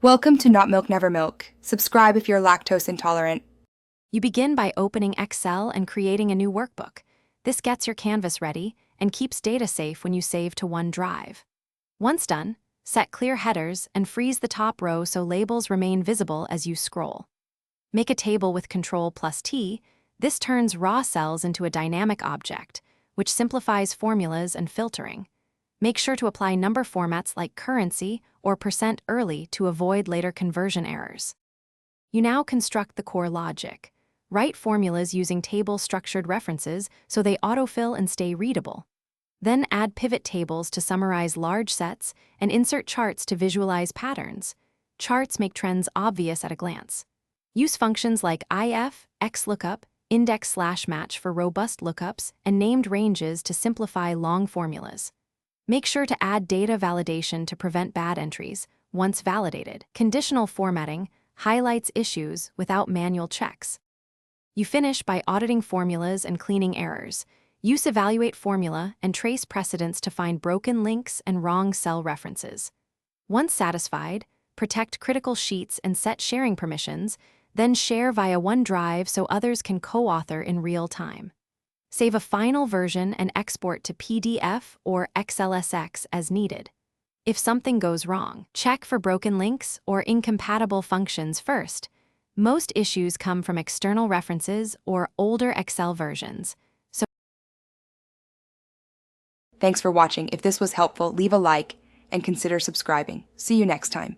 Welcome to Not Milk Never Milk. Subscribe if you're lactose intolerant. You begin by opening Excel and creating a new workbook. This gets your canvas ready and keeps data safe when you save to OneDrive. Once done, set clear headers and freeze the top row so labels remain visible as you scroll. Make a table with Ctrl+T. This turns raw cells into a dynamic object, which simplifies formulas and filtering. Make sure to apply number formats like currency or % early to avoid later conversion errors. You now construct the core logic. Write formulas using table-structured references so they autofill and stay readable. Then add pivot tables to summarize large sets and insert charts to visualize patterns. Charts make trends obvious at a glance. Use functions like if, xlookup, index/match for robust lookups, and named ranges to simplify long formulas. Make sure to add data validation to prevent bad entries. Once validated, conditional formatting highlights issues without manual checks. You finish by auditing formulas and cleaning errors. Use Evaluate Formula and trace precedents to find broken links and wrong cell references. Once satisfied, protect critical sheets and set sharing permissions, then share via OneDrive so others can co-author in real time. Save a final version and export to PDF or XLSX as needed. If something goes wrong, check for broken links or incompatible functions first. Most issues come from external references or older Excel versions. Thanks for watching. If this was helpful, leave a like and consider subscribing. See you next time.